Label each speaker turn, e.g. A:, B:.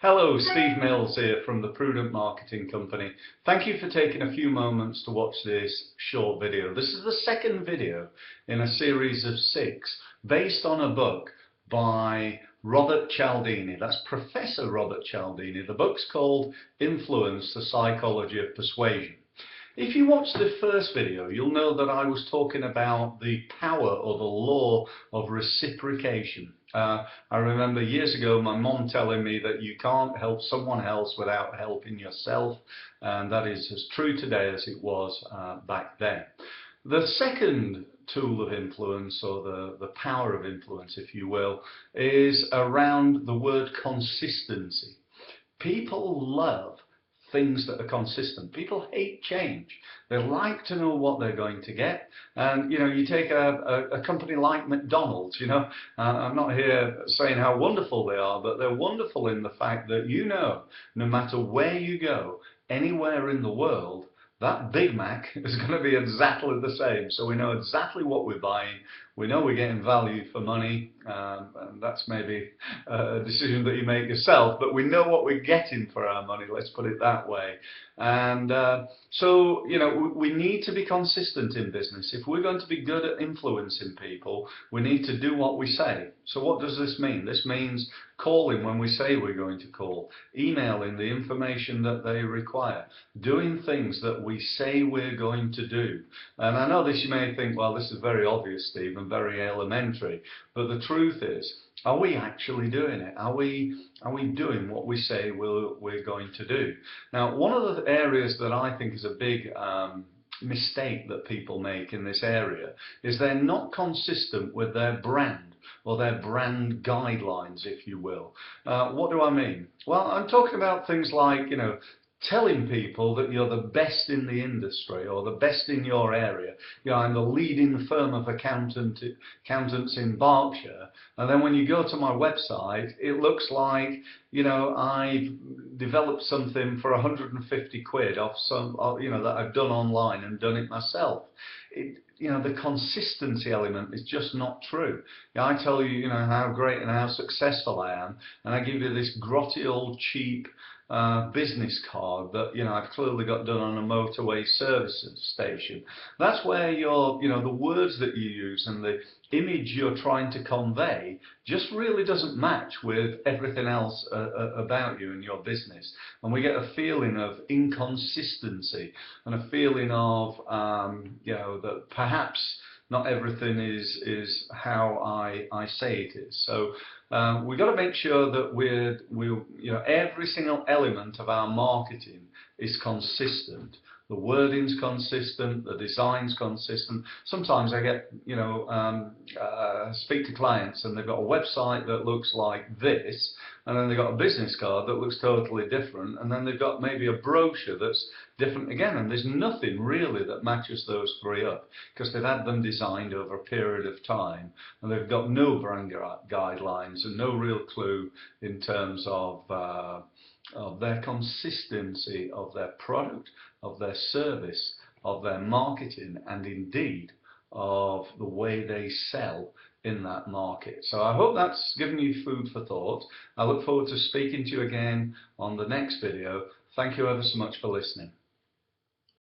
A: Hello, Steve Mills here from the Prudent Marketing Company. Thank you for taking a few moments to watch this short video. This is the second video in a series of 6 based on a book by Robert Cialdini. That's Professor Robert Cialdini. The book's called Influence: The Psychology of Persuasion. If you watch the first video, you'll know that I was talking about the power or the law of reciprocation. I remember years ago my mom telling me that you can't help someone else without helping yourself, and that is as true today as it was back then. The second tool of influence, or the power of influence, if you will, is around the word consistency. People love things that are consistent. People hate change. They like to know what they're going to get. And you take a company like McDonald's. I'm not here saying how wonderful they are, but they're wonderful in the fact that no matter where you go, anywhere in the world, that Big Mac is going to be exactly the same. So we know exactly what we're buying. We know we're getting value for money, and that's maybe a decision that you make yourself, but we know what we're getting for our money, let's put it that way. And so we need to be consistent in business. If we're going to be good at influencing people, we need to do what we say. So what does this mean? This means calling when we say we're going to call, emailing the information that they require, doing things that we say we're going to do. And I know this, you may think, well, this is very obvious, Steve, and very elementary, but the truth is, are we actually doing it? Are we doing what we say we're going to do? Now, one of the areas that I think is a big mistake that people make in this area is they're not consistent with their brand, or their brand guidelines, if you will. What do I mean? Well, I'm talking about things like, telling people that you're the best in the industry or the best in your area. I'm the leading firm of accountants in Berkshire, and then when you go to my website, it looks like, I've developed something for 150 quid off some, that I've done online and done it myself. The consistency element is just not true. I tell you, how great and how successful I am, and I give you this grotty old cheap business card that I've clearly got done on a motorway service station. That's where the words that you use and the image you're trying to convey just really doesn't match with everything else about you and your business. And we get a feeling of inconsistency and a feeling of that perhaps not everything is how I say it is. So we've got to make sure that every single element of our marketing is consistent. The wording's consistent, the design's consistent. Sometimes I get, speak to clients and they've got a website that looks like this, and then they've got a business card that looks totally different, and then they've got maybe a brochure that's different again, and there's nothing really that matches those three up, because they've had them designed over a period of time, and they've got no brand guidelines and no real clue in terms of their consistency of their product, of their service, of their marketing, and indeed of the way they sell in that market. So I hope that's given you food for thought. I look forward to speaking to you again on the next video. Thank you ever so much for listening.